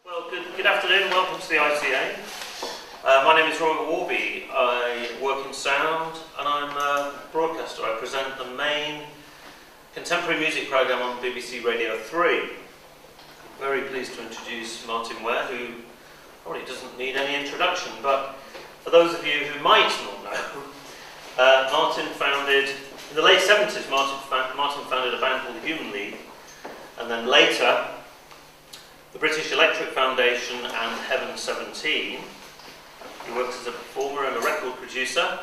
Well, good afternoon, welcome to the ICA. My name is Robert Worby. I work in sound and I'm a broadcaster. I present the main contemporary music programme on BBC Radio 3. I'm very pleased to introduce Martyn Ware, who probably doesn't need any introduction, but for those of you who might not know, Martyn founded, in the late 70s, Martyn founded a band called the Human League, and then later the British Electric Foundation and Heaven 17. He works as a performer and a record producer,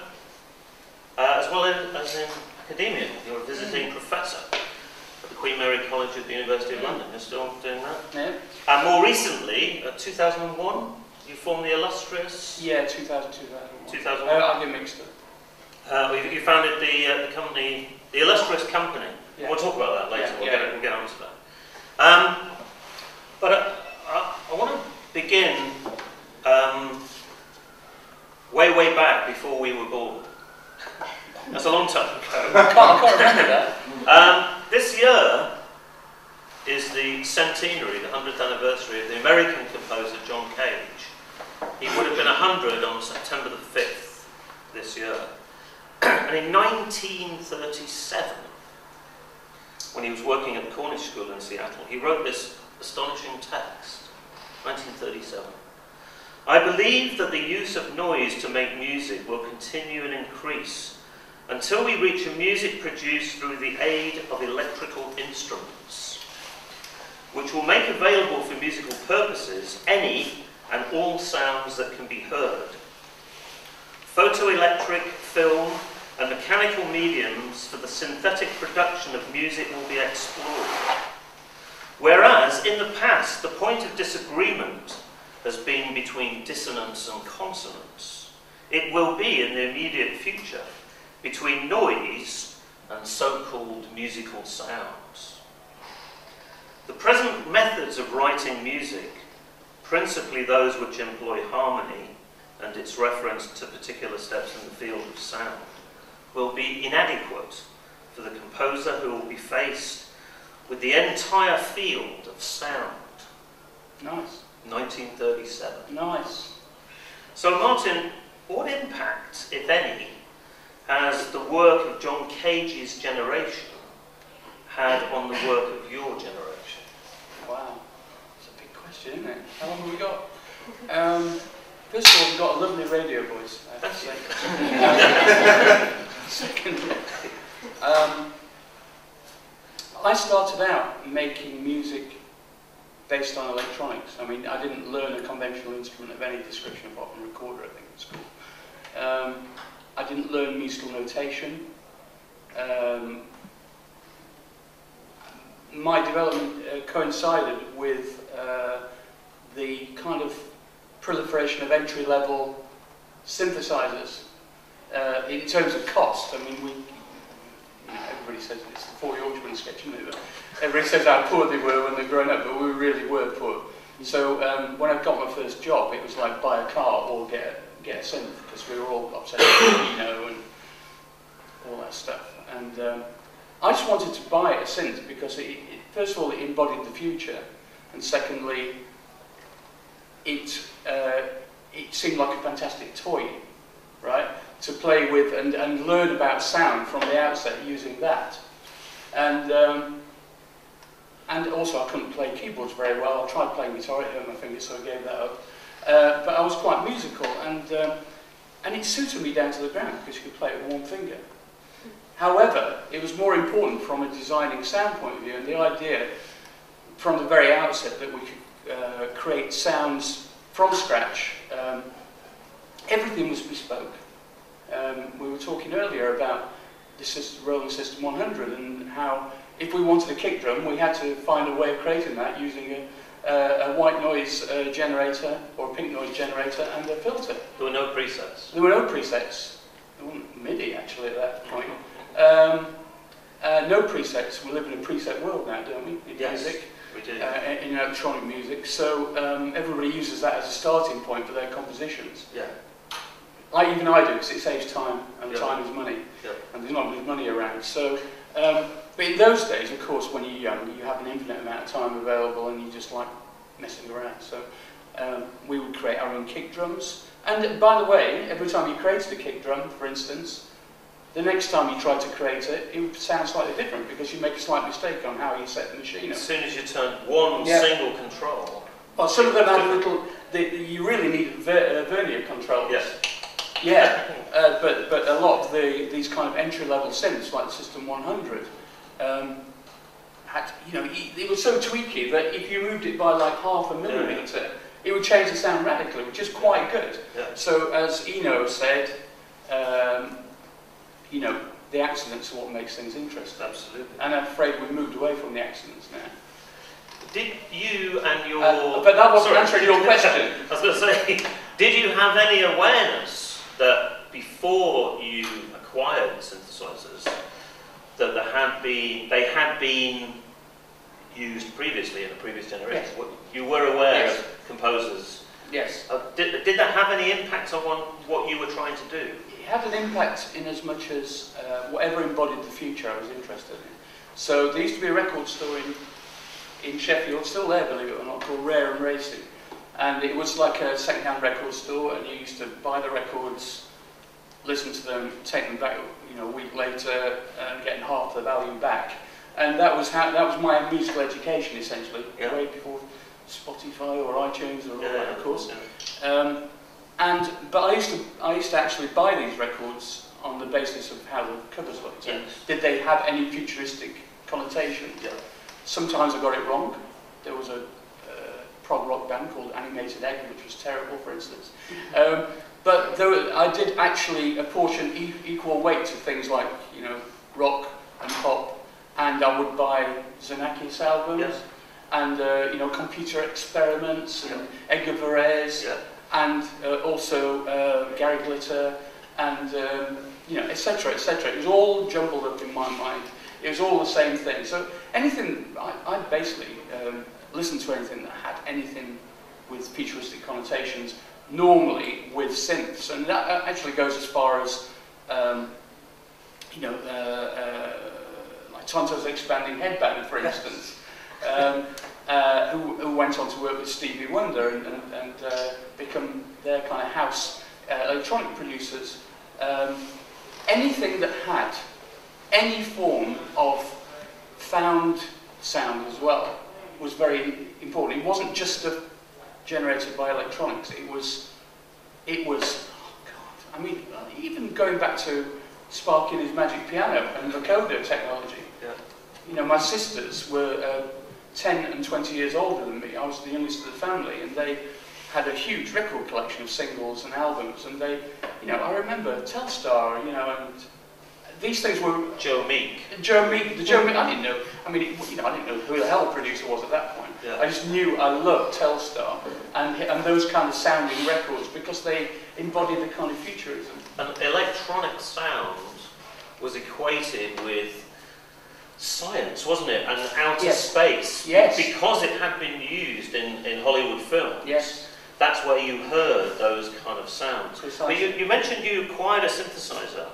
as well as in academia. You're a visiting professor at the Queen Mary College at the University of London. You're still doing that? Yeah. And more recently, 2001, you formed the illustrious... Yeah, 2001. 2001. I get mixed up. You founded the company, the illustrious company. Yeah. We'll talk about that later. Yeah, We'll get on to that. But I want to begin way back before we were born. That's a long time ago. I can't remember that. This year is the centenary, the 100th anniversary of the American composer John Cage. He would have been 100 on September the 5th this year. And in 1937, when he was working at the Cornish School in Seattle, he wrote this astonishing text, 1937. I believe that the use of noise to make music will continue and increase until we reach a music produced through the aid of electrical instruments, which will make available for musical purposes any and all sounds that can be heard. Photoelectric, film, and mechanical mediums for the synthetic production of music will be explored. Whereas, in the past, the point of disagreement has been between dissonance and consonance, it will be in the immediate future between noise and so-called musical sounds. The present methods of writing music, principally those which employ harmony and its reference to particular steps in the field of sound, will be inadequate for the composer who will be faced with the entire field of sound. Nice. 1937. Nice. So Martyn, what impact, if any, has the work of John Cage's generation had on the work of your generation? Wow. It's a big question, isn't it? How long have we got? First of all, we've got a lovely radio voice, I have to say. Secondly, I started out making music based on electronics. I mean, I didn't learn a conventional instrument of any description apart from recorder, I think, at school. I didn't learn musical notation. My development coincided with the kind of proliferation of entry-level synthesizers in terms of cost. I mean, everybody says it's the Four Yorkshiremen sketch, isn't it? But everybody says how poor they were when they're growing up, but we really were poor. So when I got my first job, it was like buy a car or get a synth, because we were all obsessed with Reno and all that stuff. And I just wanted to buy a synth because first of all, it embodied the future, and secondly, it seemed like a fantastic toy, right? To play with and learn about sound from the outset using that. And also I couldn't play keyboards very well. I tried playing guitar, it hurt my fingers, so I gave that up. But I was quite musical, and it suited me down to the ground because you could play it with one finger. However, it was more important from a designing sound point of view, and the idea from the very outset that we could create sounds from scratch. Everything was bespoke. We were talking earlier about the Rolling System 100 and how if we wanted a kick drum, we had to find a way of creating that using a white noise generator or a pink noise generator and a filter. There were no presets? There were no presets. There weren't MIDI actually at that point. No presets. We live in a preset world now, don't we? In yes, music. we do. In electronic music. So everybody uses that as a starting point for their compositions. Yeah. Like even I do, because it saves time, and time is money, yeah. And there's not much money around. So, but in those days, of course, when you're young, you have an infinite amount of time available, and you just like messing around. So we would create our own kick drums. And by the way, every time you created a kick drum, for instance, the next time you try to create it, it would sound slightly different because you make a slight mistake on how you set the machine up. As soon as you turn one single control. Well, some of them had a little. You really needed vernier controls. Yes. Yeah, but a lot of these kind of entry-level synths, like the System 100, had, you know, it was so tweaky that if you moved it by like half a millimetre, it would change the sound radically, which is quite good. Yeah. So, as Eno said, you know, the accidents are what makes things interesting. Absolutely. And I'm afraid we moved away from the accidents now. Did you and your... but that wasn't answering your question. I was going to say, did you have any awareness that before you acquired synthesizers, that they had been used previously in the previous generation? Yes. You were aware Yes. of composers? Yes. Did that have any impact on what you were trying to do? It had an impact in as much as whatever embodied the future I was interested in. So there used to be a record store in Sheffield, still there believe it or not, called Rare and Racing. And it was like a second-hand record store, and you used to buy the records, listen to them, take them back, you know, a week later, and getting half the value back. And that was my musical education essentially, way before Spotify or iTunes or all that, of course. Yeah. But I used to actually buy these records on the basis of how the covers looked. Yes. Did they have any futuristic connotation? Yeah. Sometimes I got it wrong. There was a prog rock band called Animated Egg, which was terrible, for instance. But I did actually apportion equal weight to things like, you know, rock and pop, and I would buy Xenakis albums, and you know, Computer Experiments, and Edgar Varese, and also Gary Glitter, and you know, etc., etc. It was all jumbled up in my mind. It was all the same thing. So anything, I basically listened to anything that had anything with futuristic connotations, normally with synths, and that actually goes as far as, you know, like Tonto's Expanding Headband, for instance, who went on to work with Stevie Wonder and become their kind of house electronic producers. Anything that had any form of found sound as well was very important. It wasn't just stuff generated by electronics. It was, oh God, I mean, even going back to Sparky and his Magic Piano and vocoder technology. Yeah. You know, my sisters were 10 and 20 years older than me. I was the youngest of the family, and they had a huge record collection of singles and albums, and they, you know, I remember Telstar, you know, and these things were... Joe Meek. I didn't know, I mean, you know, I didn't know who the hell the producer was at that point. Yeah. I just knew I loved Telstar and those kind of sounding records because they embodied the kind of futurism. And electronic sound was equated with science, wasn't it? And outer space. Yes. Because it had been used in Hollywood films. Yes. That's where you heard those kind of sounds. Precisely. But you mentioned you acquired a synthesizer,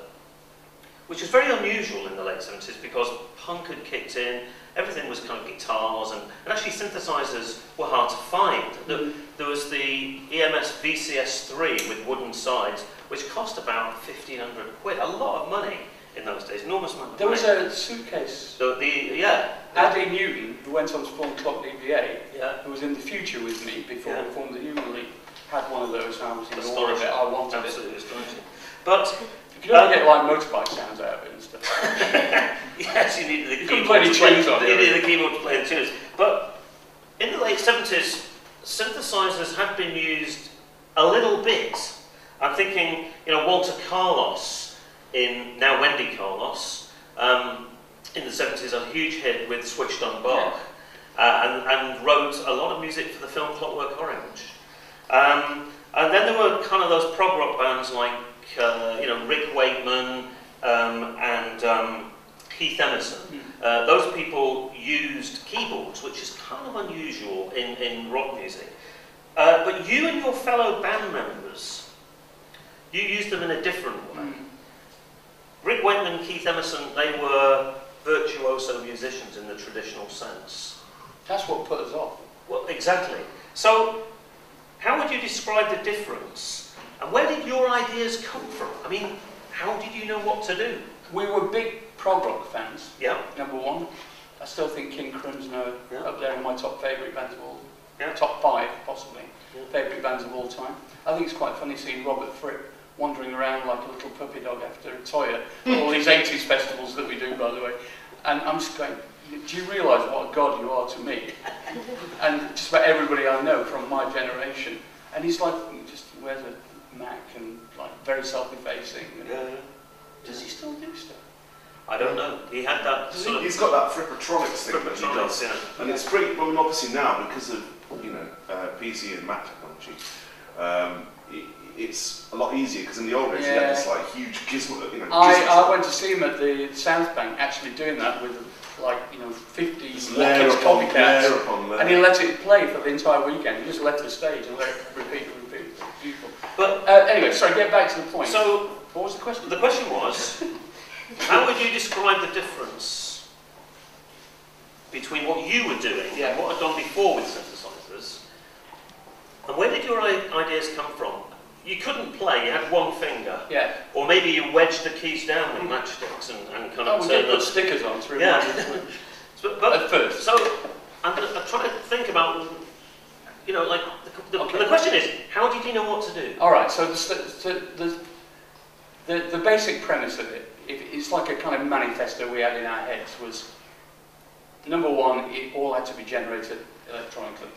which is very unusual in the late 70s because punk had kicked in, everything was kind of guitars, and actually synthesizers were hard to find. There was the EMS VCS3 with wooden sides, which cost about 1,500 quid, a lot of money in those days, enormous amount of money. There was a suitcase. Addy Newton, who went on to form Clock DBA, who was in the future with me before we formed the Human League, had one of those, and I was in awe of it. I wanted Absolutely it. Astonishing. But you could only get like motorbike sounds out of it and stuff. yes, you needed the you keyboard to play you needed the keyboard to play the tunes. But in the late 70s, synthesizers had been used a little bit. I'm thinking, you know, Walter Carlos, now Wendy Carlos, in the 70s, a huge hit with Switched on Bach, and wrote a lot of music for the film Clockwork Orange. And then there were kind of those prog rock bands like, you know, Rick Wakeman and Keith Emerson. Those people used keyboards, which is kind of unusual in rock music. But you and your fellow band members, you used them in a different way. Rick Wakeman and Keith Emerson, they were virtuoso musicians in the traditional sense. That's what put us off. Well, exactly. So, how would you describe the difference? And where did your ideas come from? I mean, how did you know what to do? We were big prog rock fans. Yeah. Number one. I still think King Crimson are up there in my top favourite bands of all. Yeah. Top 5, possibly. Yeah. Favourite bands of all time. I think it's quite funny seeing Robert Fripp wandering around like a little puppy dog after a Toya. All these 80s festivals that we do, by the way. And I'm just going, do you realise what a god you are to me? And just about everybody I know from my generation. And he's like, he just wears a Mac and like very self-effacing. Yeah. Does he still do stuff? I don't know. He had that sort of... He's got that Frippatronics thing that he does. Yeah. And it's pretty, I mean, obviously now, because of, you know, PC and Mac technology, it's a lot easier, because in the old days he had this like huge gizmo, you know. I went to see him at the South Bank actually doing that with like, you know, 50 layer upon copycats, and he let it play for the entire weekend. He just left the stage and let it repeat. Beautiful. But anyway, sorry, get back to the point. So, what was the question? The question was, how would you describe the difference between what you were doing and what had gone before with synthesizers, and where did your ideas come from? You couldn't play, you had one finger. Yeah. Or maybe you wedged the keys down with matchsticks and kind of we did put stickers on through. Yeah. but at first. So, I'm trying to think about, you know, like, the question is, how did you know what to do? Alright, so the basic premise of it, it's like a kind of manifesto we had in our heads, was, number one, it all had to be generated electronically.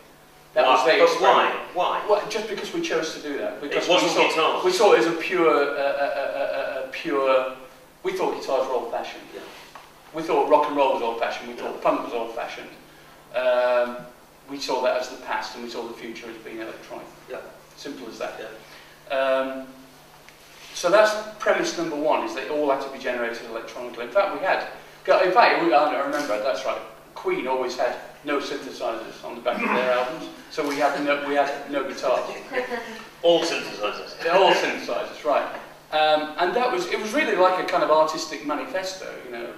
That was the experiment. Why? Well, just because we chose to do that. Because it wasn't guitars. We saw it as a pure. We thought guitars were old-fashioned. Yeah. We thought rock and roll was old-fashioned. We thought punk was old-fashioned. We saw that as the past, and we saw the future as being electronic. Yeah. Simple as that. Yeah. So that's premise number one: is that it all had to be generated electronically. In fact, I remember. That's right. Queen always had no synthesizers on the back of their albums, so we had no guitars. All synthesizers. All synthesizers, right? And it was really like a kind of artistic manifesto, you know.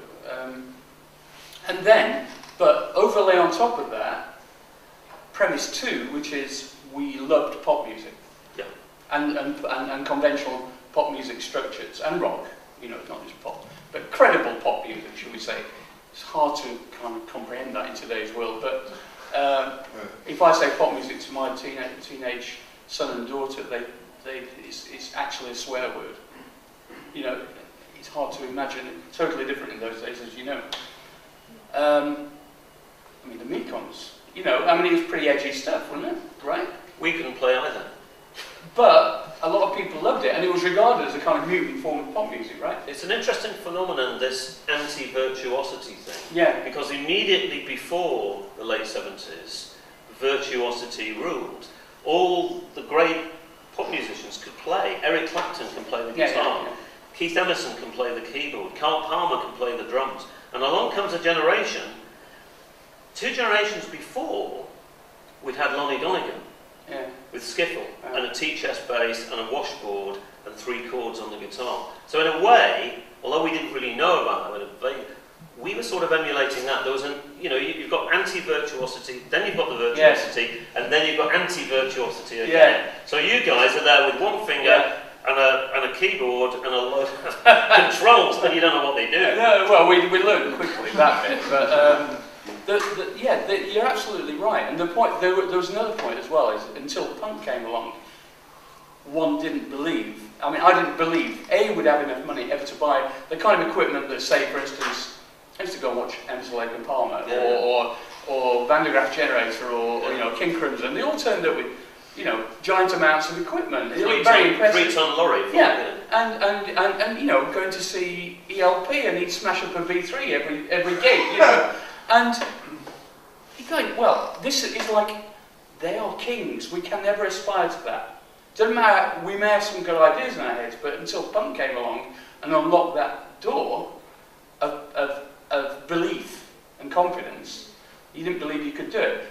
And then, but overlay on top of that, premise two, which is we loved pop music, yeah, and conventional pop music structures and rock, you know, not just pop, but credible pop music, should we say? It's hard to kind of comprehend that in today's world, but if I say pop music to my teenage son and daughter, it's actually a swear word. You know, it's hard to imagine. Totally different in those days, as you know. I mean, the Mekons, you know, I mean, it was pretty edgy stuff, wasn't it? Right? We couldn't play either. But a lot of people loved it, and it was regarded as a kind of mutant form of pop music, right? It's an interesting phenomenon, this anti-virtuosity thing. Yeah. Because immediately before the late 70s, virtuosity ruled. All the great pop musicians could play. Eric Clapton can play the guitar. Yeah. Keith Emerson can play the keyboard. Carl Palmer can play the drums. And along comes a generation, 2 generations before, we'd had Lonnie Donegan. Yeah. With skiffle and a T-chest bass and a washboard and 3 chords on the guitar. So in a way, although we didn't really know about that, we were sort of emulating that. There was you've got anti-virtuosity, then you've got the virtuosity, and then you've got anti-virtuosity again. Yeah. So you guys are there with one finger and a keyboard and a load of controls, and you don't know what they do. No, well, we learned quickly that bit, but. You're absolutely right. And the point, there was another point as well, is until punk came along, one didn't believe, I didn't believe, A, would have enough money ever to buy the kind of equipment that, say, for instance, I used to go and watch Emerson, Lake and Palmer, or Van de Graaff Generator, or King Crimson. They all turned up with, giant amounts of equipment. It was very impressive. 3-ton lorry. And going to see ELP, and he'd smash up a V3 every gig, And you're going, well, this is like, they are kings. We can never aspire to that. Doesn't matter, we may have some good ideas in our heads, but until punk came along and unlocked that door of belief and confidence, you didn't believe you could do it.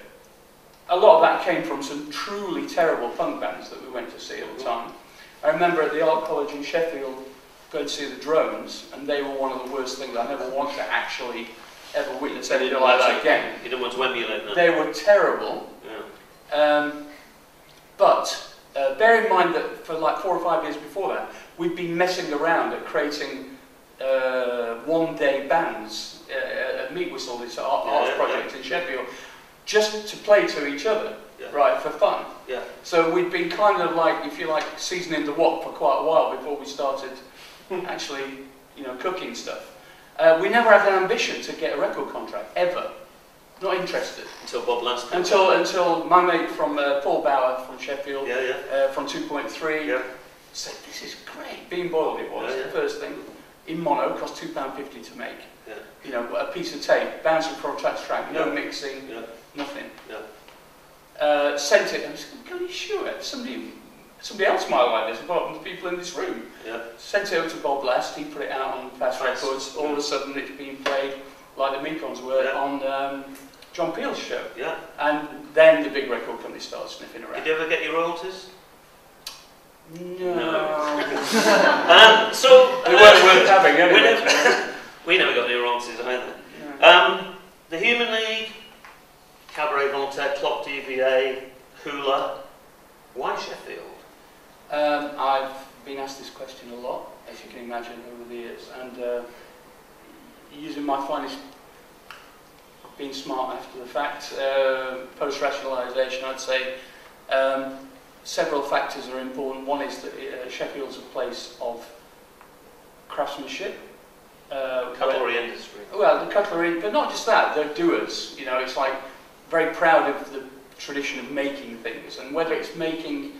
A lot of that came from some truly terrible punk bands that we went to see at the time. I remember at the Art College in Sheffield going to see the Drones, and they were one of the worst things I never wanted to actually ever witness anything like that again. You didn't want to emulate them. They were terrible, But bear in mind that for like 4 or 5 years before that, we'd been messing around at creating one-day bands at Meat Whistle, this arts project in Sheffield, just to play to each other, right, for fun. Yeah. So we'd been kind of like, if you like, seasoning the wok for quite a while before we started actually, you know, cooking stuff. We never had an ambition to get a record contract, ever. Not interested. Until Bob Lasker. Until my mate from Paul Bauer from Sheffield, from 2.3, said, this is great. Bean boiled it was, the first thing. In mono, cost £2.50 to make. Yeah. You know, a piece of tape, bouncing from track to track, no mixing, nothing. Yeah. Sent it, and I said, are you sure? Somebody else might like this, apart from the people in this room. Yeah. Sent it over to Bob Last, he put it out on Fast Records. All of a sudden it's being played, like the Mekons were, on John Peel's show. Yeah. And then the big record company started sniffing around. Did you ever get your royalties? No. So they weren't worth having anyway. We never got any royalties either. Yeah. The Human League, Cabaret Voltaire, Clock DVA, Hula. Why Sheffield? I've been asked this question a lot, as you can imagine, over the years, and using my finest, being smart after the fact, post-rationalisation, I'd say several factors are important. One is that Sheffield's a place of craftsmanship. Cutlery industry. Well, the cutlery, but not just that, they're doers. You know, it's like very proud of the tradition of making things, and whether it's making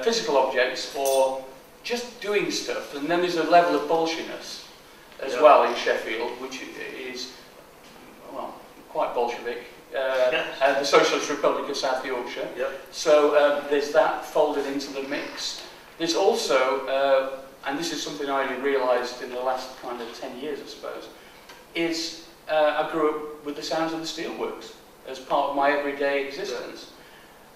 physical objects or just doing stuff. And then there's a level of bolshiness as well in Sheffield, which is, well, quite Bolshevik. The Socialist Republic of South Yorkshire. So there's that folded into the mix. There's also, and this is something I only realised in the last kind of 10 years, I suppose, is I grew up with the sounds of the steelworks as part of my everyday existence.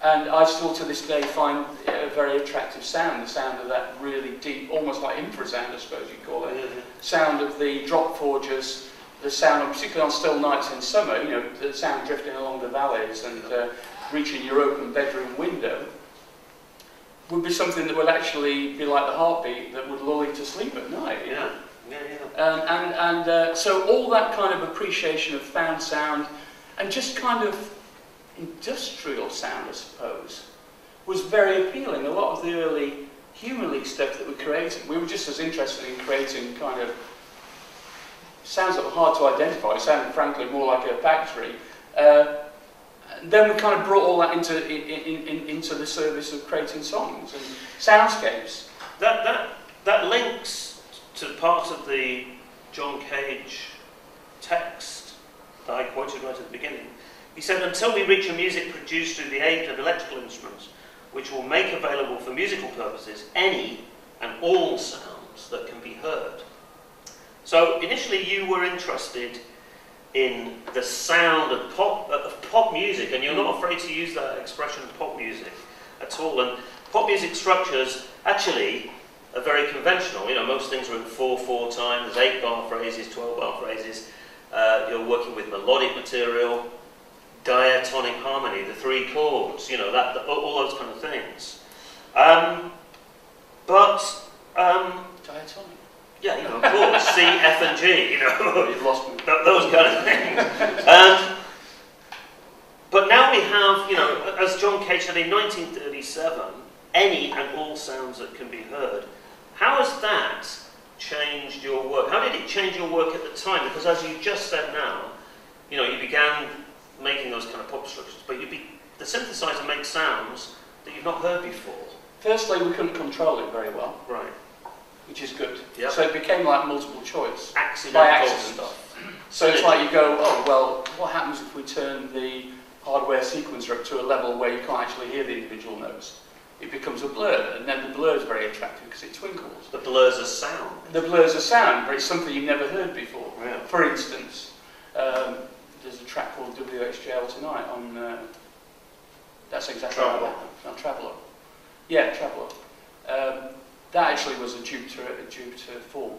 And I still to this day find a very attractive sound, the sound of that really deep, almost like infrasound, I suppose you'd call it, sound of the drop forges, the sound, particularly on still nights in summer, you know, the sound drifting along the valleys and reaching your open bedroom window, would be something that would actually be like the heartbeat that would lull you to sleep at night. You know? So all that kind of appreciation of found sound and just kind of industrial sound, I suppose, was very appealing. A lot of the early Human League stuff that we created, we were just as interested in creating kind of sounds that were hard to identify. It sounded frankly more like a factory. Then we kind of brought all that into the service of creating songs and soundscapes. That links to part of the John Cage text that I quoted right at the beginning. He said, until we reach a music produced through the aid of electrical instruments, which will make available for musical purposes any and all sounds that can be heard. So initially you were interested in the sound of pop music, and you're not afraid to use that expression, pop music, at all. And pop music structures actually are very conventional. You know, most things are in 4/4 time. There's 8-bar phrases, 12-bar phrases. You're working with melodic material, diatonic harmony, the 3 chords. You know, all those kind of things. Diatonic. Yeah, you know, of course, C, F and G, you know, You've lost me. Those kind of things. But now we have, you know, as John Cage said in 1937, any and all sounds that can be heard. How has that changed your work? How did it change your work at the time? Because as you just said now, you know, you began making those kind of pop structures, but the synthesizer makes sounds that you've not heard before. Firstly, we couldn't control it very well. Right. Which is good. Yep. So it became like multiple choice. Accidental by accident. Stuff. So it's like you go, oh, well, what happens if we turn the hardware sequencer up to a level where you can't actually hear the individual notes? It becomes a blur, and then the blur is very attractive because it twinkles. The blur's a sound. The blur's a sound, but it's something you've never heard before. Yeah. For instance, there's a track called WHJL Tonight on, that's exactly Traveller. On Traveller. Yeah, Traveller. That actually was a Jupiter 4.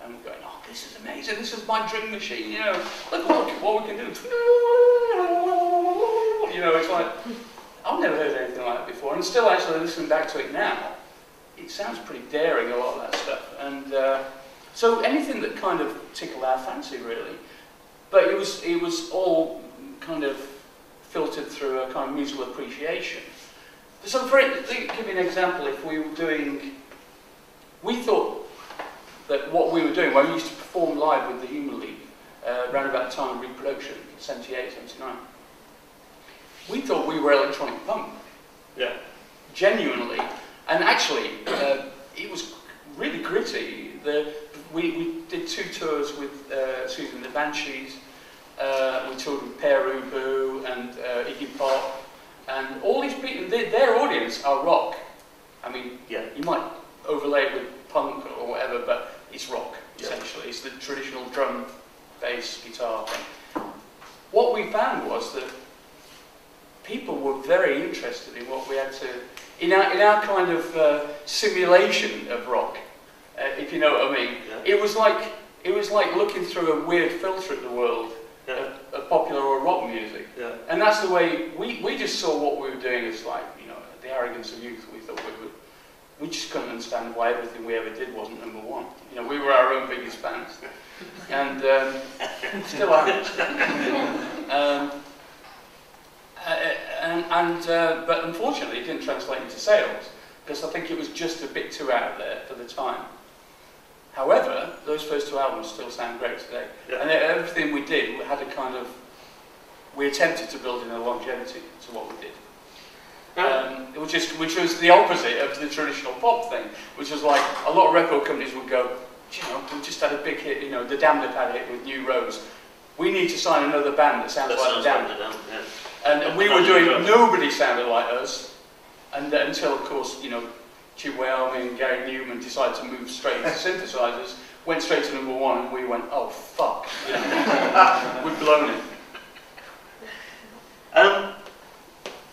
And we're going, oh, this is amazing, this is my drum machine, you know, look what we can do. You know, it's like, I've never heard anything like that before, and still actually listening back to it now, it sounds pretty daring, a lot of that stuff. And so anything that kind of tickled our fancy, really. But it was all kind of filtered through a kind of musical appreciation. So for it, to give you an example, if we were doing, we thought that what we were doing, when we used to perform live with the Human League, around about the time of reproduction, 78, 79, we thought we were electronic punk. Yeah. Genuinely. And actually, it was really gritty. We did 2 tours with Susan and the Banshees. We toured with Peru Boo and Iggy Pop. And all these people, their audience are rock. I mean, yeah, you might overlay it with punk or whatever, but it's rock, essentially. It's the traditional drum, bass, guitar thing. What we found was that people were very interested in what we had to, in our kind of simulation of rock, if you know what I mean. Yeah. It was like looking through a weird filter at the world. Yeah. Of popular or rock music, yeah. And that's the way we just saw what we were doing as, like, you know, the arrogance of youth. We thought we just couldn't understand why everything we ever did wasn't number one. You know, we were our own biggest fans, and still are. But unfortunately, it didn't translate into sales because I think it was just a bit too out there for the time. However, those first 2 albums still sound great today. Yeah. And everything we did, we had a kind of, we attempted to build in a longevity to what we did. Which was the opposite of the traditional pop thing, which was like, a lot of record companies would go, you know, we just had a big hit, you know, the Damned have had a hit with New Rose. We need to sign another band that sounds like the Damned. Yeah. And we were doing, nobody sounded like us, and until, of course, you know, Jim Wyoming and Gary Newman decided to move straight into synthesizers, went straight to number 1, and we went, oh fuck, you know, we've blown it.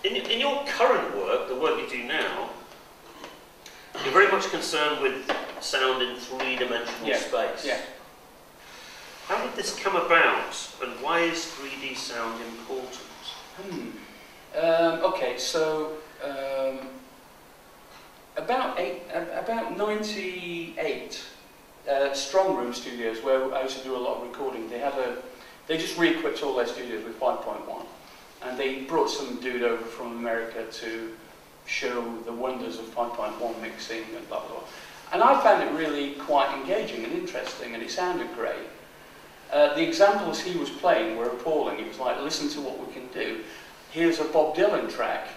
In your current work, the work you do now, you're very much concerned with sound in 3-dimensional space. Yeah. How did this come about, and why is 3D sound important? Okay, so about 98, Strong Room Studios, where I used to do a lot of recording, they just re-equipped all their studios with 5.1, and they brought some dude over from America to show the wonders of 5.1 mixing and blah blah blah. And I found it really quite engaging and interesting, and it sounded great. The examples he was playing were appalling. It was like, listen to what we can do. Here's a Bob Dylan track.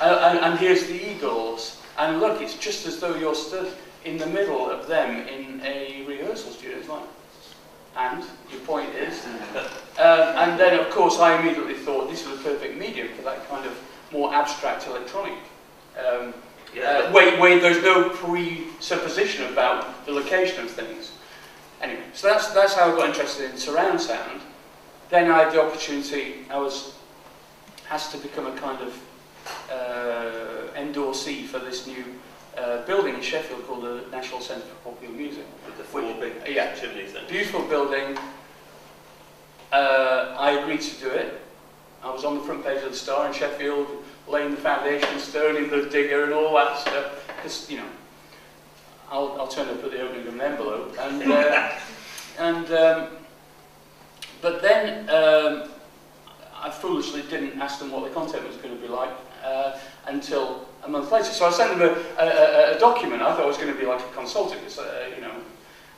And here's the Eagles, and look, it's just as though you're stood in the middle of them in a rehearsal studio. It's like, and your point is, and then of course I immediately thought this was a perfect medium for that kind of more abstract electronic where there's no presupposition about the location of things. Anyway, so that's how I got interested in surround sound. Then I had the opportunity. I was asked to become a kind of endorsee for this new building in Sheffield called the National Centre for Popular Music. With the 4 big chimney thing. Beautiful building. I agreed to do it. I was on the front page of the Star in Sheffield, laying the foundation stone in the digger and all that stuff. Because, you know, I'll turn up at the opening of an envelope. But then I foolishly didn't ask them what the content was going to be like until a month later. So I sent them a document. I thought it was going to be like a consulting. You know,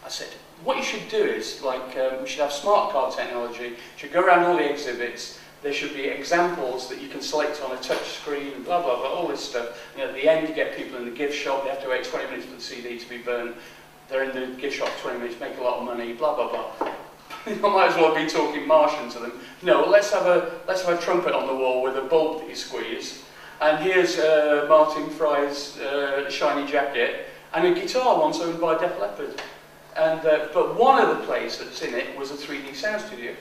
I said, what you should do is, like, we should have smart card technology. You should go around all the exhibits. There should be examples that you can select on a touch screen, and blah, blah, blah, all this stuff. You know, at the end, you get people in the gift shop. They have to wait 20 minutes for the CD to be burned. They're in the gift shop for 20 minutes, make a lot of money, blah, blah, blah. I might as well be talking Martian to them. No, let's have a trumpet on the wall with a bulb that you squeeze. And here's Martin Fry's shiny jacket, and a guitar once owned by Def Leppard. And but one of the plays that's in it was a 3D sound studio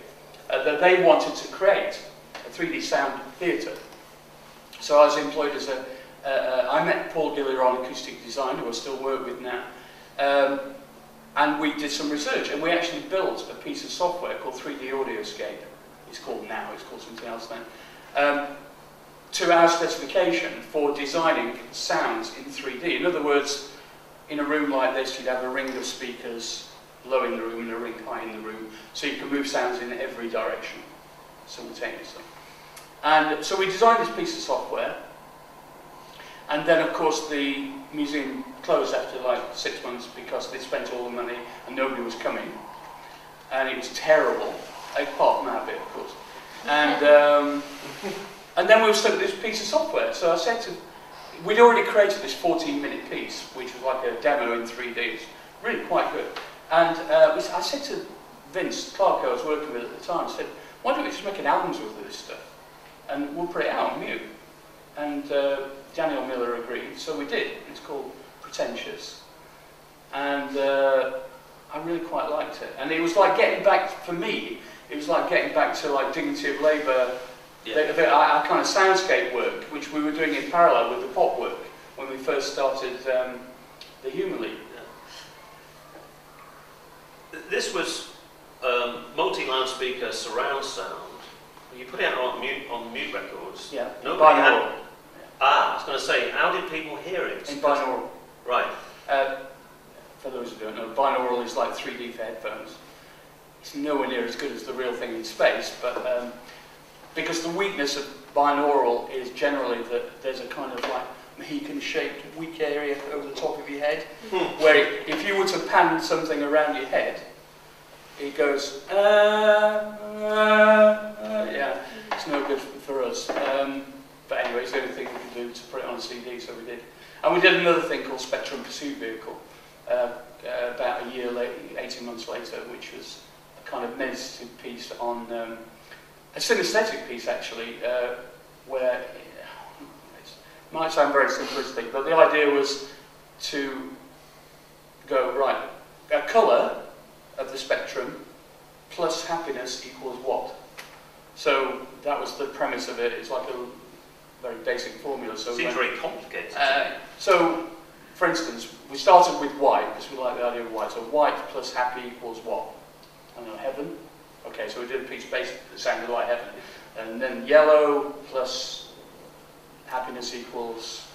that they wanted to create, a 3D sound theatre. So I was employed as I met Paul Gillier on acoustic design, who I still work with now. And we did some research, and we actually built a piece of software called 3D Audioscape. It's called now, it's called something else then. to our specification for designing sounds in 3D. In other words, in a room like this, you'd have a ring of speakers low in the room and a ring high in the room, so you can move sounds in every direction simultaneously. And so we designed this piece of software, and then of course the museum closed after like 6 months because they spent all the money and nobody was coming, and it was terrible, apart from our bit of course. And then we were stuck with this piece of software, so I said to, we'd already created this 14-minute piece, which was like a demo in 3D, it's really quite good. And I said to Vince Clark, I was working with at the time, I said, why don't we just make an album with this stuff? And we'll put it out on mute. And Daniel Miller agreed, so we did. It's called Pretentious. And I really quite liked it. And it was like getting back, for me, it was like getting back to like Dignity of Labour, our kind of soundscape work, which we were doing in parallel with the pop work when we first started the Humour League. This was multi-loudspeaker surround sound. You put it out on mute records. Yeah. Nobody binaural. had. I was going to say, how did people hear it? In binaural. Right. For those who don't know, binaural is like 3D for headphones. It's nowhere near as good as the real thing in space, but because the weakness of binaural is generally that there's a kind of like Mohican-shaped weak area over the top of your head, where if you were to pan something around your head, it goes, yeah, it's no good for us. But anyway, it's the only thing we could do to put it on a CD, so we did. And we did another thing called Spectrum Pursuit Vehicle, about a year later, 18 months later, which was a kind of meditative piece on, a synesthetic piece actually, where it might sound very simplistic, but the idea was to go, right, a colour of the spectrum plus happiness equals what? So that was the premise of it. It's like a very basic formula. So seems very complicated. So, for instance, we started with white because we like the idea of white. So white plus happy equals what? I don't know, heaven. Okay, so we did a piece based that sounded like heaven, and then yellow plus happiness equals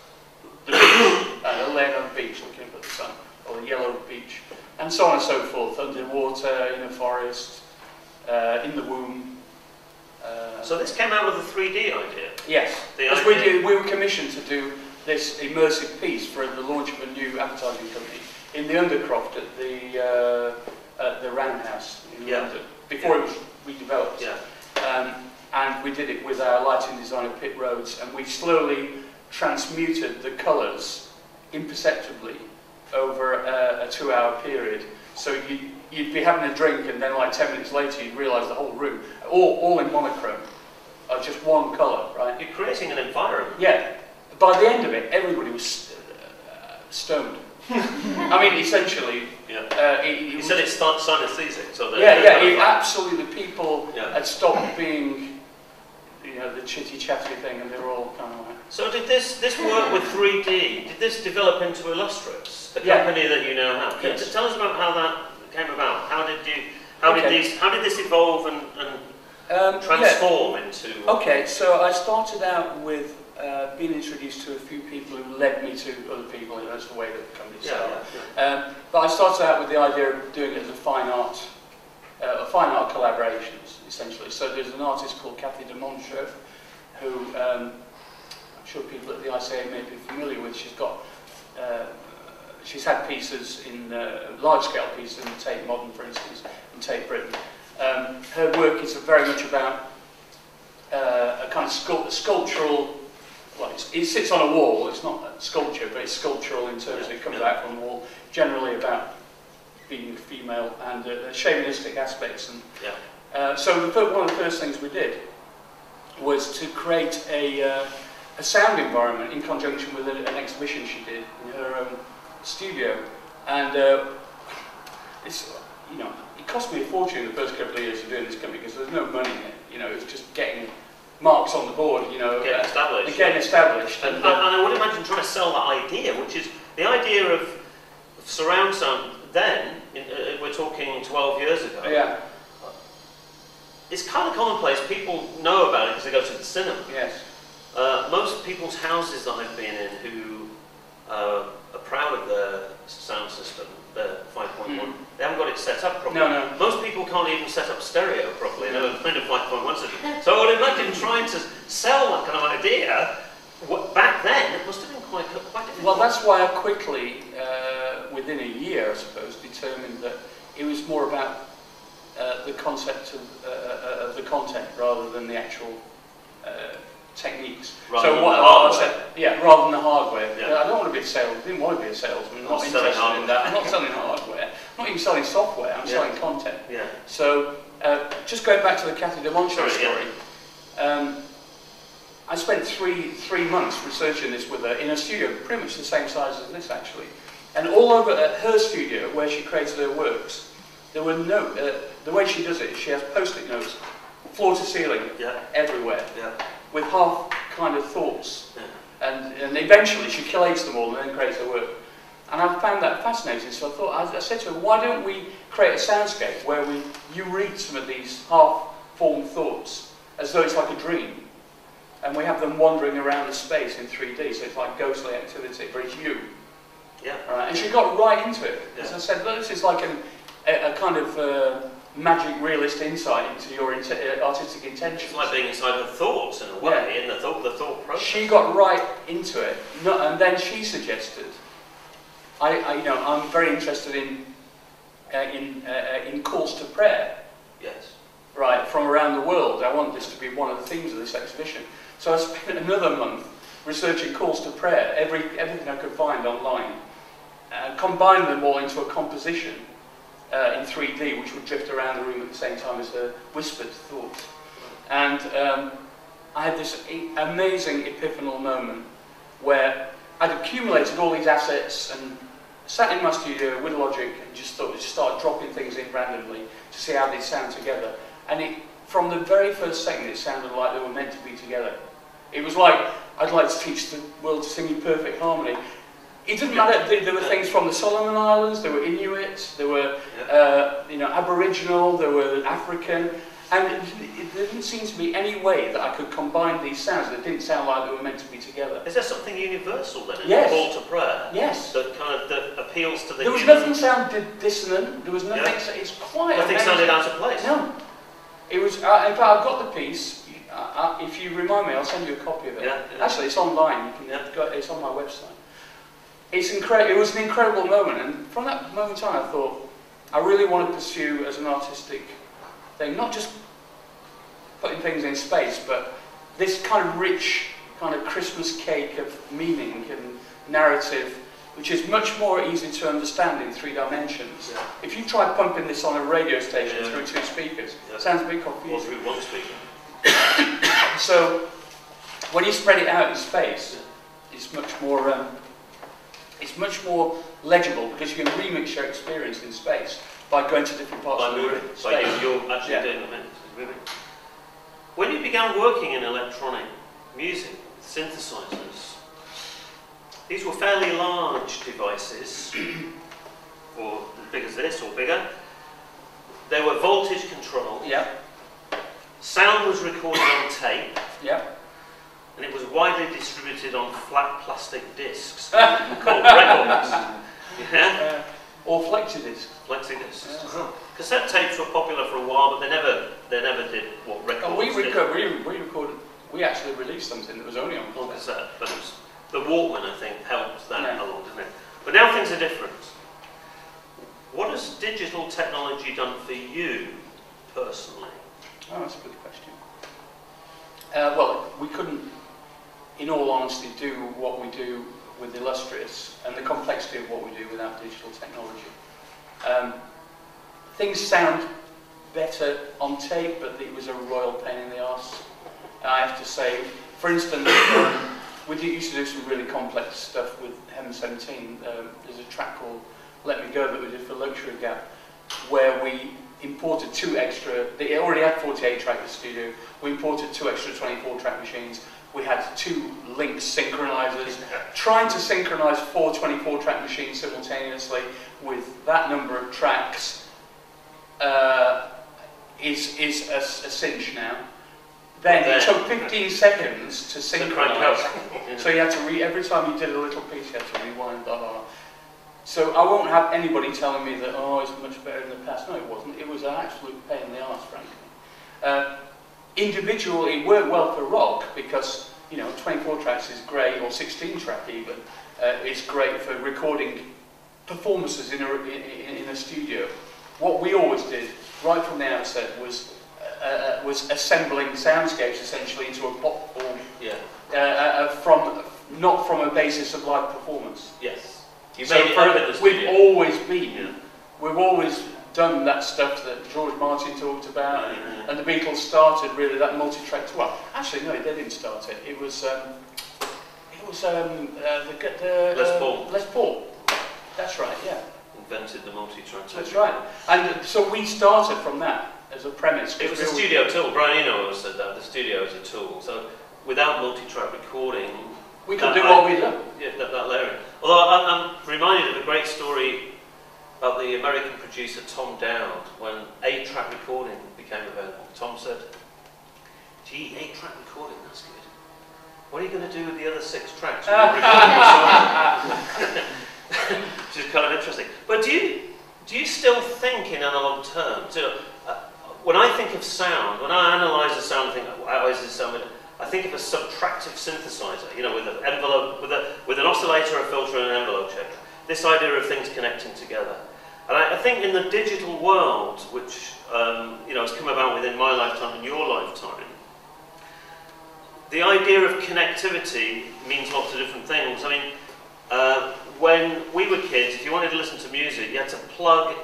the beach, laying on the beach looking up at the sun, or the yellow beach, and so on and so forth. Underwater, in a forest, in the womb. So this came out with a 3D idea? Yes, because we were commissioned to do this immersive piece for the launch of a new advertising company in the Undercroft at the Roundhouse in London, before it was redeveloped. Yeah. And we did it with our lighting designer Pit Rhodes, and we slowly transmuted the colours imperceptibly over a 2-hour period. So you'd be having a drink, and then like 10 minutes later you'd realise the whole room, all in monochrome, of just one colour, right? You're creating an environment. Yeah. By the end of it, everybody was stoned. I mean, essentially. Yeah. You said it's synesthetic, so absolutely. People had stopped being, the chitty-chatty thing, and they were all kind of like. So did this work with 3D? Did this develop into Illustrates, the company that you now have? Yes. Tell us about how that came about. How did this evolve and transform into? Okay, so I started out with being introduced to a few people who led me to other people, and that's the way that the company started. But I started out with the idea of doing it as a fine art collaborations, essentially. So there's an artist called Cathy de Monchaux, who I'm sure people at the ICA may be familiar with. She's had pieces in large-scale pieces in Tate Modern, for instance, and Tate Britain. Her work is very much about a kind of sculptural. Well, it sits on a wall. It's not a sculpture, but it's sculptural in terms of it comes out from the wall. Generally about being female and shamanistic aspects. And so one of the first things we did was to create a sound environment in conjunction with an exhibition she did in her own studio. And it cost me a fortune the first couple of years of doing this company because there's no money in it. It was just getting marks on the board, getting established. And I would imagine trying to sell that idea, which is the idea of surround sound. Then we're talking 12 years ago. Yeah. It's kind of commonplace. People know about it because they go to the cinema. Yes. Most people's houses that I've been in who are proud of their sound system, their 5.1, they haven't got it set up properly. No. Most people can't even set up stereo properly, never mind a 5.1 system. So I would imagine trying to sell that kind of idea, back then, it must have been quite difficult. Well, that's why I quickly, within a year, I suppose, determined that it was more about the concept of the content rather than the actual techniques. Rather so than what the I hardware. said, yeah, rather than the hardware. Yeah. I don't want to be a salesman. Didn't want to be a salesman. Not selling interested hardware. in that. I'm not selling hardware. I'm not even selling software. I'm selling content. Yeah. So just going back to the Cathy de Moncho story. Yeah. I spent three months researching this with her in a studio pretty much the same size as this actually, and all over at her studio where she created her works, there were the way she does it, she has post-it notes, floor to ceiling, everywhere, with half kind of thoughts, and eventually she collates them all and then creates her work. And I found that fascinating, so I said to her, why don't we create a soundscape where you read some of these half-formed thoughts as though it's like a dream, and we have them wandering around the space in 3D, so it's like ghostly activity, but it's you. Yeah. Right? And she got right into it. As I said, look, this is like a kind of magic realist insight into your artistic intentions. It's like being inside her thoughts in a way, in the thought process. She got right into it, and then she suggested, I'm very interested in calls to prayer. Yes. Right, from around the world. I want this to be one of the themes of this exhibition. So I spent another month researching calls to prayer, everything I could find online, combined them all into a composition in 3D, which would drift around the room at the same time as the whispered thoughts. And I had this amazing epiphanal moment where I'd accumulated all these assets and sat in my studio with Logic and just started dropping things in randomly to see how they sound together. And from the very first second, it sounded like they were meant to be together. It was like, I'd like to teach the world to sing in perfect harmony. It didn't matter, there were things from the Solomon Islands, there were Inuit, there were Aboriginal, there were African, and there didn't seem to be any way that I could combine these sounds that didn't sound like they were meant to be together. Is there something universal then in Yes. the call to prayer? Yes. That kind of that appeals to the There was human... nothing sounded dissonant, there was nothing, it's quite Nothing amazing. sounded out of place? No. It was, in fact, I've got the piece. If you remind me, I'll send you a copy of it. Actually, it's online. It's on my website. It's it was an incredible moment, and from that moment on, I thought I really want to pursue as an artistic thing, not just putting things in space, but this kind of rich, kind of Christmas cake of meaning and narrative, which is much more easy to understand in 3 dimensions. Yeah. If you try pumping this on a radio station through 2 speakers, it sounds a bit confusing. Or through 1 speaker. So, when you spread it out in space, it's much more legible because you can remix your experience in space by going to different parts of the room. By you're actually doing the mix. When you began working in electronic music, synthesizers, these were fairly large devices, or as big as this or bigger. They were voltage controlled. Yeah. Sound was recorded on tape. Yeah. And it was widely distributed on flat plastic discs called records. Yeah? Or flexi-discs. Flexi-discs. Yeah. Cassette tapes were popular for a while, but they never did what records did. We actually released something that was only on cassette, but it was, the Walkman, I think, helped that along, didn't it? But now things are different. What has digital technology done for you, personally? Oh, that's a good question. Well, we couldn't, in all honesty, do what we do with Illustrious and the complexity of what we do without digital technology. Things sound better on tape, but it was a royal pain in the arse. I have to say, for instance, we used to do some really complex stuff with Hem17. There's a track called Let Me Go that we did for Luxury Gap, where we imported 2 extra, they already had 48 track in the studio, we imported 2 extra 24 track machines, we had 2 Lynx synchronizers, trying to synchronize 4 24 track machines simultaneously with that number of tracks is a cinch now. then it took 15 seconds to synchronize. Yeah. So you had to every time you did a little piece, you had to rewind. So I won't have anybody telling me that, oh, it's much better in the past. No, it wasn't. It was an absolute pain in the arse, frankly. Individually, it worked well for rock because, you know, 24 tracks is great, or 16 track even. It's great for recording performances in a studio. What we always did, right from the outset, was assembling soundscapes essentially into a pop form. Yeah. Not from a basis of live performance. Yes. You So made it up in the studio. we've always done that stuff that George Martin talked about, and the Beatles started really that multi-track. Well, actually no, they didn't start it. It was Les Paul. Les Paul. That's right. Yeah. Invented the multi-track. That's right. And so we started from that as a premise. It was a studio tool. Brian Eno always said that the studio is a tool. So without multi-track recording, we could do what we do. Yeah, that layering. Although I'm reminded of a great story about the American producer Tom Dowd when 8-track recording became available. Tom said, "Gee, 8-track recording, that's good. What are you going to do with the other 6 tracks?" Which is kind of interesting. But do you still think in analog terms? You know, when I think of sound, when I analyse the sound, I think, how is this sound? I think of a subtractive synthesizer, you know, with an envelope, with an oscillator, a filter, and an envelope checker. This idea of things connecting together. And I think in the digital world, which you know, has come about within my lifetime and your lifetime, the idea of connectivity means lots of different things. I mean, when we were kids, if you wanted to listen to music, you had to plug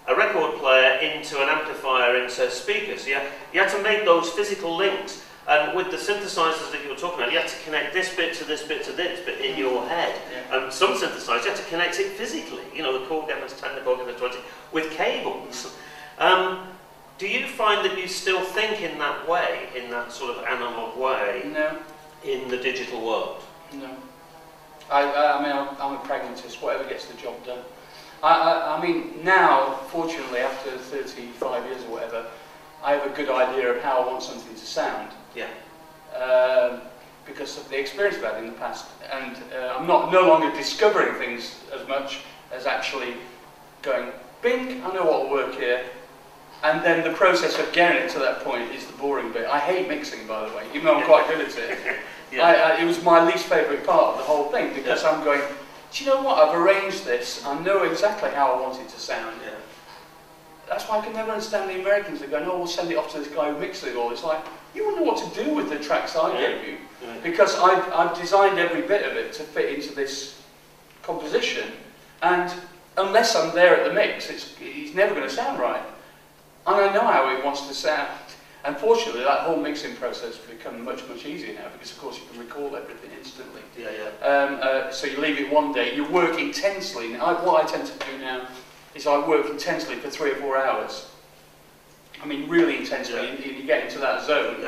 a record player into an amplifier, into speakers. You had to make those physical links. And with the synthesizers that you were talking about, you had to connect this bit to this bit to this bit in your head. Yeah. And some synthesizers, you had to connect it physically. You know, the Korg MS-10, the Korg MS-20, with cables. Do you find that you still think in that way, in that sort of analog way, No. in the digital world? No. I mean, I'm a pragmatist, whatever gets the job done. I mean, now, fortunately, after 35 years or whatever, I have a good idea of how I want something to sound. Yeah. Because of the experience I've had in the past. And I'm no longer discovering things as much as actually going, bing, I know what will work here. And then the process of getting it to that point is the boring bit. I hate mixing, by the way, even though I'm quite good at it. Yeah. It was my least favourite part of the whole thing, because I'm going, do you know what, I've arranged this, I know exactly how I want it to sound. Yeah. That's why I can never understand the Americans. They're going, oh, we'll send it off to this guy who mixes it all. It's like, you wouldn't know what to do with the tracks I gave you, because I've designed every bit of it to fit into this composition, and unless I'm there at the mix, it's never going to sound right. And I know how it wants to sound. Unfortunately, that whole mixing process has become much, much easier now, because of course you can record everything instantly. So you leave it one day, you work intensely. Now, what I tend to do now is I work intensely for 3 or 4 hours. I mean, really intensely, and you get into that zone.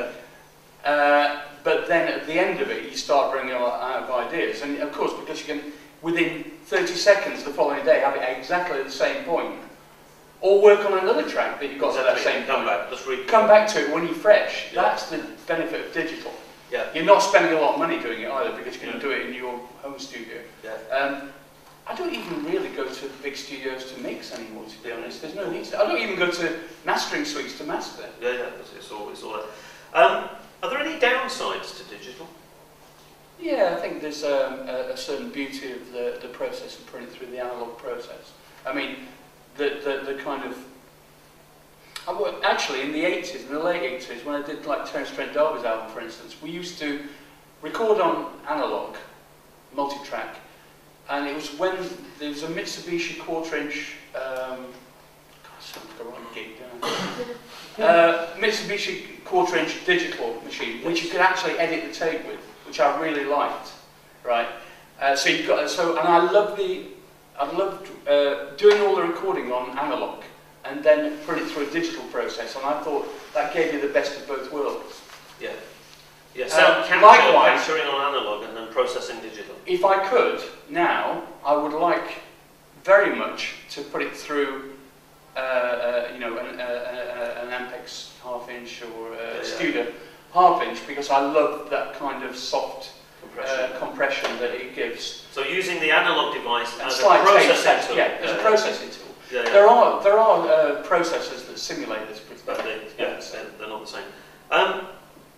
But then at the end of it, you start bringing out of ideas. And of course, because you can, within 30 seconds the following day, have it exactly at the same point, or work on another track that you've got at that same point. Come back to it when you're fresh. That's the benefit of digital. You're not spending a lot of money doing it either, because you can do it in your home studio. I don't even really go to big studios to mix anymore, to be honest. There's no need to. I don't even go to mastering suites to master. It's all that. Are there any downsides to digital? Yeah, I think there's a certain beauty of the process of putting it through the analog process. I mean, the kind of... Actually, in the 80s, in the late 80s, when I did like Terence Trent D'Arby's album, for instance, we used to record on analog, multi-track, and it was when there was a Mitsubishi quarter-inch, Mitsubishi quarter-inch digital machine, which you could actually edit the tape with, which I really liked, right? So you've got and I loved doing all the recording on analog, and then put it through a digital process, and I thought that gave you the best of both worlds. So capturing on analog and then processing digital. If I could, now, I would like very much to put it through, you know, an Ampex half-inch or Studer half-inch because I love that kind of soft compression that it gives. So using the analog device as a slight processing tool. Yeah, as a processing tool. Yeah, yeah. There are processors that simulate this pretty well. They're not the same.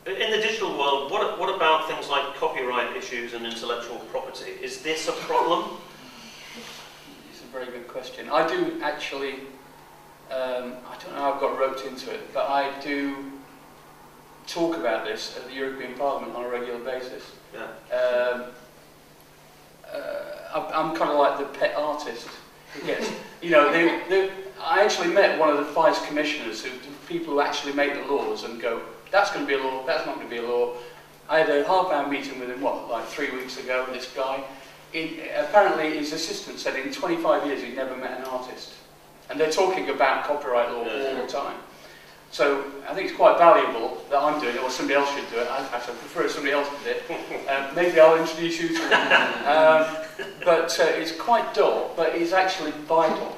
In the digital world, what about things like copyright issues and intellectual property? Is this a problem? It's a very good question. I do actually, I don't know how I've got roped into it, but I do talk about this at the European Parliament on a regular basis. Yeah. I'm kind of like the pet artist who gets, you know, I actually met one of the vice commissioners, people who actually make the laws, and go, that's going to be a law, that's not going to be a law. I had a half-hour meeting with him, like 3 weeks ago, this guy. Apparently his assistant said in 25 years he'd never met an artist. And they're talking about copyright law all the time. So I think it's quite valuable that I'm doing it, or somebody else should do it. I prefer somebody else did it. Maybe I'll introduce you to it. But it's quite dull, but it's actually vital.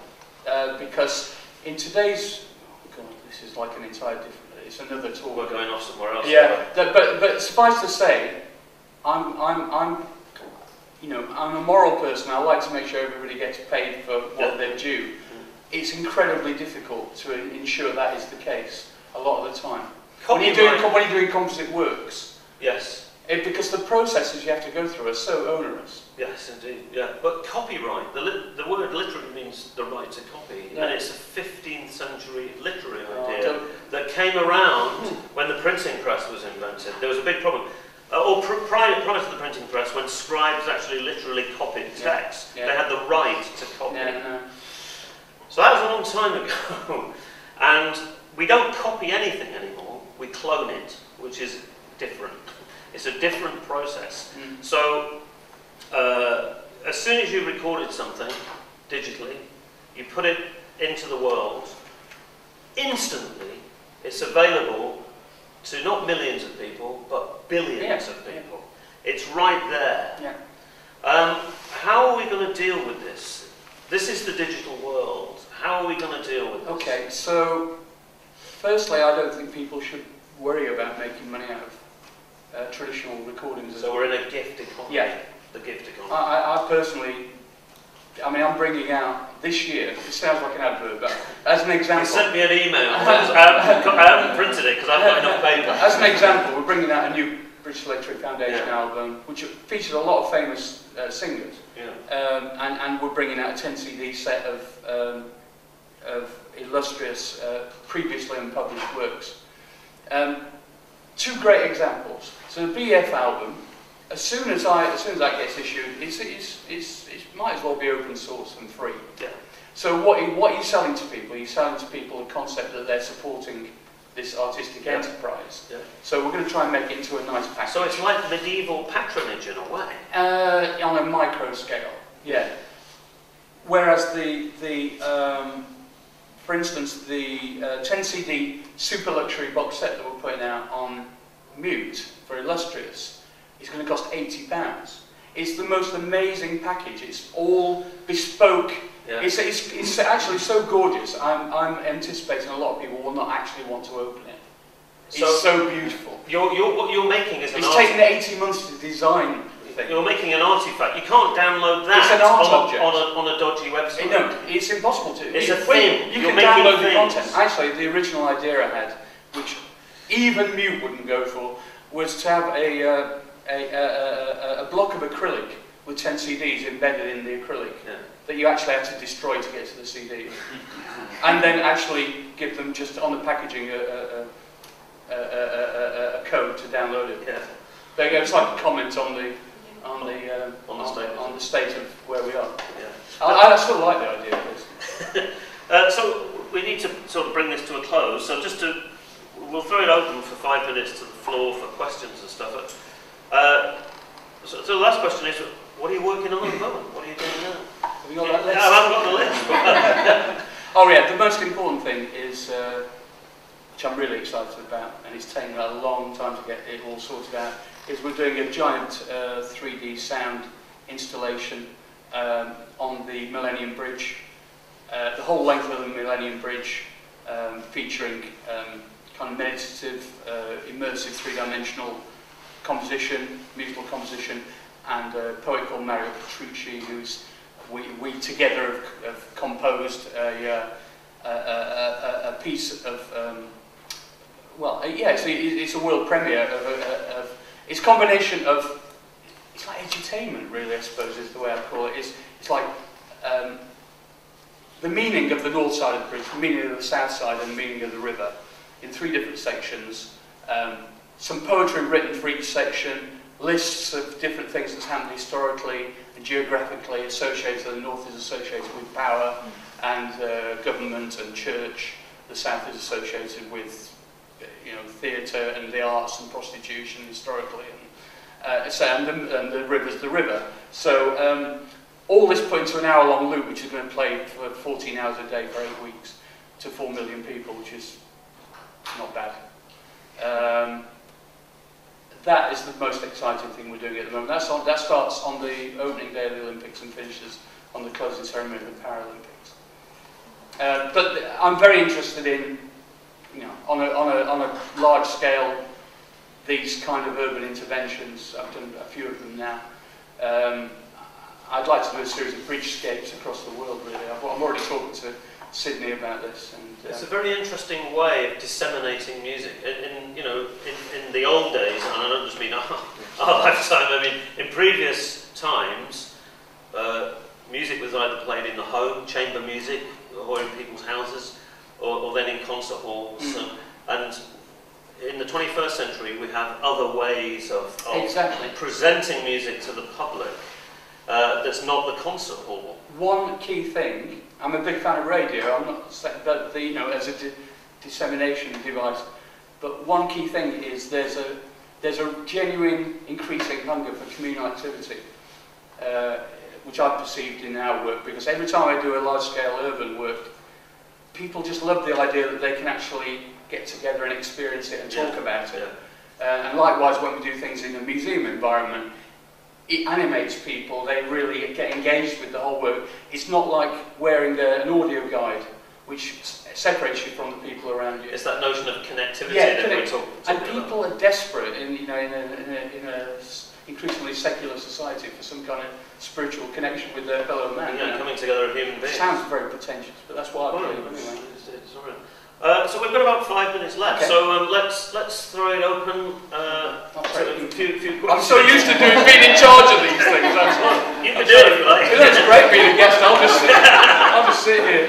Because in today's, God, this is like an entire different, it's another talk. We're going off somewhere else. Yeah, but suffice to say, I'm a moral person. I like to make sure everybody gets paid for what they're due. It's incredibly difficult to ensure that is the case a lot of the time. When you're doing composite works, yes, because the processes you have to go through are so onerous. Yes, indeed. Yeah, but copyright, the word literally means the right to copy, and it's a 15th century literary idea that came around when the printing press was invented. There was a big problem. Prior to the printing press, when scribes actually literally copied text, they had the right to copy. So that was a long time ago. And we don't copy anything anymore, we clone it, which is different. It's a different process. So as soon as you recorded something digitally, you put it into the world, instantly it's available to not millions of people, but billions of people. It's right there. How are we going to deal with this? This is the digital world. How are we going to deal with this? Okay, so firstly, I don't think people should worry about making money out of traditional recordings. So we're in a gift economy. Yeah. The gift economy. I personally, I'm bringing out this year, it sounds like an advert, but as an example... You sent me an email. I haven't printed it because I've got enough paper. As an example, we're bringing out a new British Electric Foundation album, which features a lot of famous singers. And we're bringing out a 10 CD set of illustrious, previously unpublished works. Two great examples. So the BF album, as soon as that gets issued, it might as well be open source and free. So what are you selling to people? You're selling to people the concept that they're supporting this artistic enterprise. So we're going to try and make it into a nice package. So it's like medieval patronage in a way. On a micro scale, Whereas for instance, the 10 CD super luxury box set that we're putting out on Mute for Illustrious is going to cost £80. It's the most amazing package. It's all bespoke. It's actually so gorgeous. I'm anticipating a lot of people will not actually want to open it. It's so beautiful. What you're making is an It's taken 18 months to design. You're making an artifact. You can't download that on a dodgy website. No, it's impossible to. It's a thing. You can download the content. Actually, the original idea I had, which even Mute wouldn't go for, was to have a block of acrylic with 10 CDs embedded in the acrylic that you actually had to destroy to get to the CD, and then actually give them just on the packaging a code to download it. There you go. It's like a comment on the state of where we are. I still like the idea of this. So we need to sort of bring this to a close. So we'll throw it open for 5 minutes to the floor for questions and stuff. So the last question is, what are you working on at the moment? What are you doing now? Have you got that list? I haven't got the list. Oh yeah, the most important thing is, which I'm really excited about, and it's taken a long time to get it all sorted out, is we're doing a giant 3D sound installation on the Millennium Bridge, the whole length of the Millennium Bridge, featuring kind of meditative, immersive, three-dimensional composition, musical composition, and a poet called Mario Petrucci, who's we together have composed a piece of it's a world premiere of it's a combination of, it's like edutainment really, I suppose is the way I'd call it. It's like the meaning of the north side of the bridge, the meaning of the south side, and the meaning of the river in 3 different sections. Some poetry written for each section, lists of different things that's happened historically and geographically associated. The north is associated with power and government and church. The south is associated with theatre and the arts and prostitution historically, and the river's the river. So all this put into an hour-long loop, which is going to play for 14 hours a day for 8 weeks to 4 million people, which is not bad. That is the most exciting thing we're doing at the moment. That starts on the opening day of the Olympics and finishes on the closing ceremony of the Paralympics. But I'm very interested in, on a large scale, these kind of urban interventions. I've done a few of them now. I'd like to do a series of bridgescapes across the world, really. I'm already talking to Sydney about this. And, it's a very interesting way of disseminating music. In the old days, and I don't just mean our lifetime, I mean in previous times, music was either played in the home, chamber music, or in people's houses, or then in concert halls. And in the 21st century, we have other ways of presenting music to the public that's not the concert hall. One key thing, I'm a big fan of radio, I'm not saying that as a dissemination device, but one key thing is there's a genuine increasing hunger for communal activity, which I've perceived in our work, because every time I do a large-scale urban work, people just love the idea that they can actually get together and experience it and talk about it. And likewise, when we do things in a museum environment, it animates people, they really get engaged with the whole work. It's not like wearing an audio guide, which separates you from the people around you. It's that notion of connectivity that we're talking about. And people are desperate in a increasingly secular society for some kind of spiritual connection with their fellow man. Coming together of human beings. Sounds very pretentious, but that's what I believe anyway. It's all right. So we've got about 5 minutes left, so let's throw it open to a few questions. I'm so used to being in charge of these things. You can do it if you like. It's great being a guest. I'll just sit here.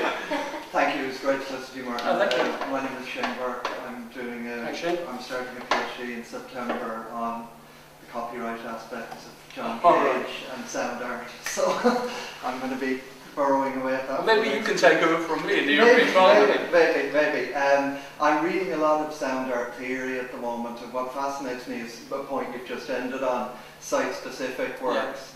Thank you. It's great to listen to you, Martyn. Thank you. My name is Shane Burke. I'm starting a PhD in September on the copyright aspects of John Cage and sound art. So I'm going to be burrowing away at that. Well, maybe you can take over from me in the European Parliament. Maybe. I'm reading a lot of sound art theory at the moment, and what fascinates me is the point you've just ended on, site-specific works.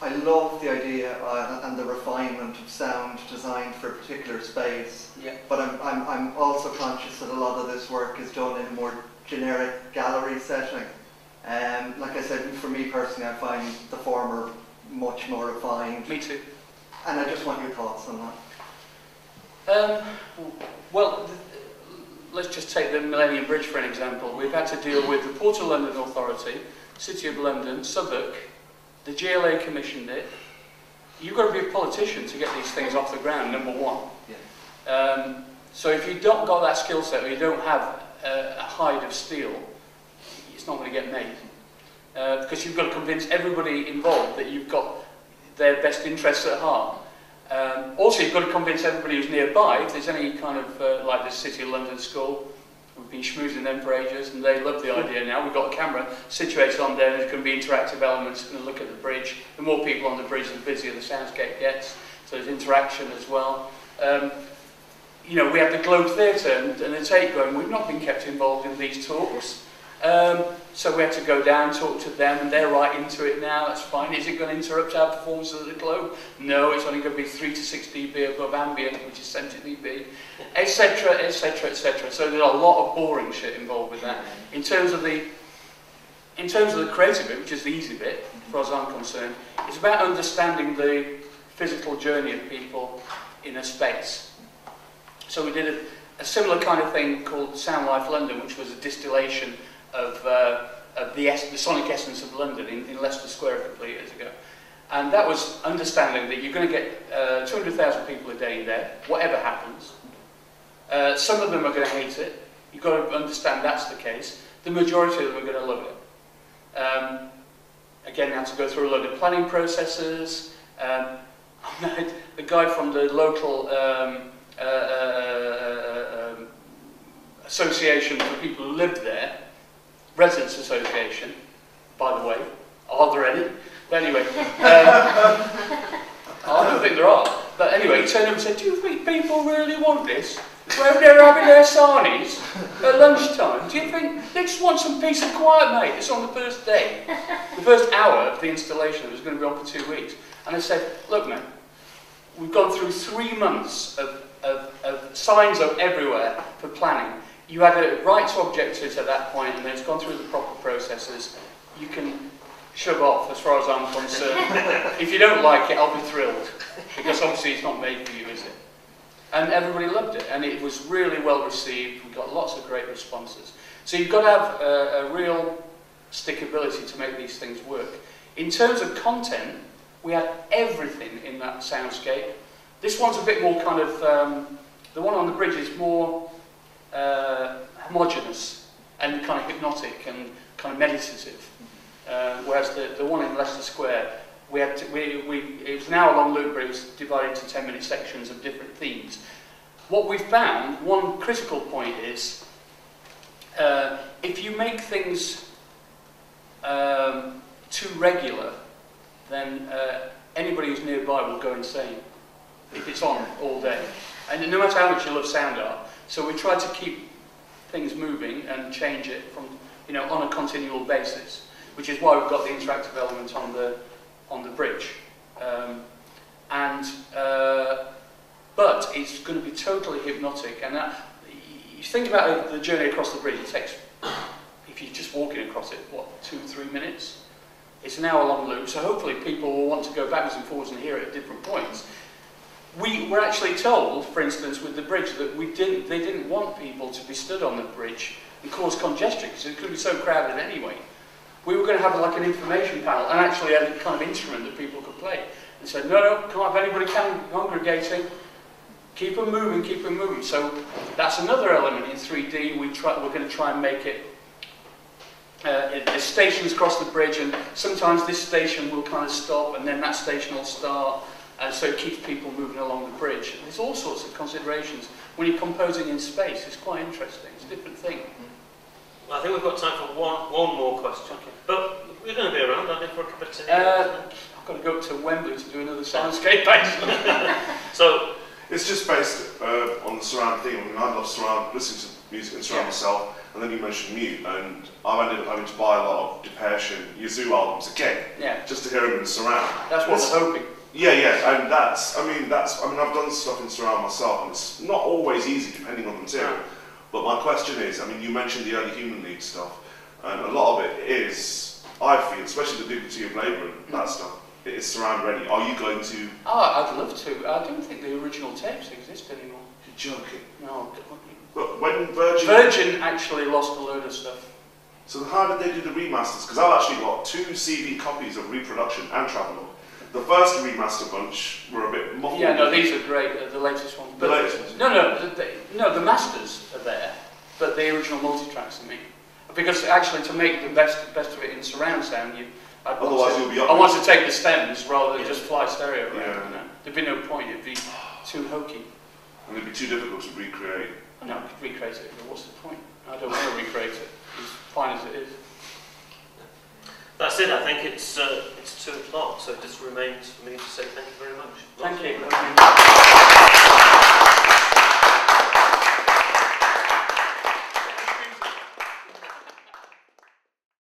I love the idea and the refinement of sound designed for a particular space, but I'm also conscious that a lot of this work is done in a more generic gallery setting. Like I said, for me personally, I find the former much more refined. Me too. And I just want your thoughts on that. Well, let's just take the Millennium Bridge for an example. We've had to deal with the Port of London Authority, City of London, Southwark. The GLA commissioned it. You've got to be a politician to get these things off the ground, number one. So if you don't got that skill set, or you don't have a hide of steel, it's not going to get made. Because you've got to convince everybody involved that you've got their best interests at heart. Also, you've got to convince everybody who's nearby, if there's any kind of, like the City of London School, we've been schmoozing them for ages, and they love the idea now. We've got a camera situated on there, and there can be interactive elements, going to look at the bridge. The more people on the bridge, the busier the soundscape gets, so there's interaction as well. We have the Globe Theatre and the Tate going, we've not been kept involved in these talks. So we had to go down, talk to them, and they're right into it now, that's fine. Is it going to interrupt our performances at the Globe? No, it's only going to be 3 to 6 dB above ambient, which is 70 dB, etc, etc, etc. So there's a lot of boring shit involved with that. In terms of the creative bit, which is the easy bit, as far as I'm concerned, it's about understanding the physical journey of people in a space. So we did a similar kind of thing called Sound Life London, which was a distillation of the sonic essence of London in Leicester Square a couple of years ago. And that was understanding that you're going to get 200,000 people a day there, whatever happens. Some of them are going to hate it. You've got to understand that's the case. The majority of them are going to love it. Again, you have to go through a load of planning processes. The guy from the local association for people who lived there, Residents Association, by the way, are there any? But anyway, I don't think there are. But anyway, he turned up and said, "Do you think people really want this? When they're having their sarnies at lunchtime, do you think they just want some peace and quiet, mate? It's on the first day, the first hour of the installation. It was going to be on for 2 weeks." And I said, "Look, mate, we've gone through 3 months of signs up everywhere for planning. You had a right to object to it at that point, and then it's gone through the proper processes. You can shove off as far as I'm concerned. If you don't like it, I'll be thrilled, because obviously it's not made for you, is it?" And everybody loved it, and it was really well received. We got lots of great responses. So you've got to have a real stickability to make these things work. In terms of content, we had everything in that soundscape. This one's a bit more kind of, the one on the bridge is more homogeneous and kind of hypnotic and kind of meditative. Whereas the one in Leicester Square, it was an hour-long loop, but it was divided into 10-minute sections of different themes. What we found, one critical point is, if you make things too regular, then anybody who's nearby will go insane if it's on all day. And no matter how much you love sound art, so we try to keep things moving and change it from, on a continual basis, which is why we've got the interactive element on the bridge. But it's going to be totally hypnotic, and you think about the journey across the bridge. It takes, if you're just walking across it, what, 2-3 minutes? It's an hour-long loop, so hopefully people will want to go backwards and forwards and hear it at different points. We were actually told, for instance, with the bridge, that they didn't want people to be stood on the bridge and cause congestion, because it could be so crowded anyway. We were going to have like an information panel, and actually a kind of instrument that people could play. And said, no, can't have anybody congregating. Keep them moving, keep them moving. So that's another element in 3D. We're going to try and make it. The stations across the bridge, and sometimes this station will kind of stop, and then that station will start, and so it keeps people moving along the bridge. There's all sorts of considerations. When you're composing in space, it's quite interesting. It's a different thing. Well, I think we've got time for one more question. Okay. But we're going to be around, aren't we, for a cup of tea? I've got to go up to Wembley to do another soundscape, actually. So it's just based on the surround theme. I mean, I love listening to music and surround myself. And then you mentioned mute, and I've ended up having to buy a lot of Depeche and Yazoo albums again, just to hear them in surround. That's what we're hoping. Yeah, and I've done stuff in surround myself, and it's not always easy depending on the material. But my question is, I mean, you mentioned the early Human League stuff, and a lot of it is, I feel, especially the dignity of labour and that stuff, it is surround ready. Are you going to? Oh, I'd love to. I don't think the original tapes exist anymore. You're joking? No. But when Virgin actually lost a load of stuff. So how did they do the remasters? Because I've actually got 2 CD copies of Reproduction and Travelogue. The first remaster bunch were a bit muffled. Yeah, no, these are great, the latest ones. The latest ones? No, the masters are there, but the original multi-tracks, I mean. Because actually, to make the best of it in surround sound, I want to take the stems rather than just fly stereo around. Yeah. There'd be no point, it'd be too hokey. And it'd be too difficult to recreate. No, I could recreate it, but what's the point? I don't want to recreate it. It's fine as it is. That's it. I think it's 2 o'clock, so it just remains for me to say thank you very much. Thank you.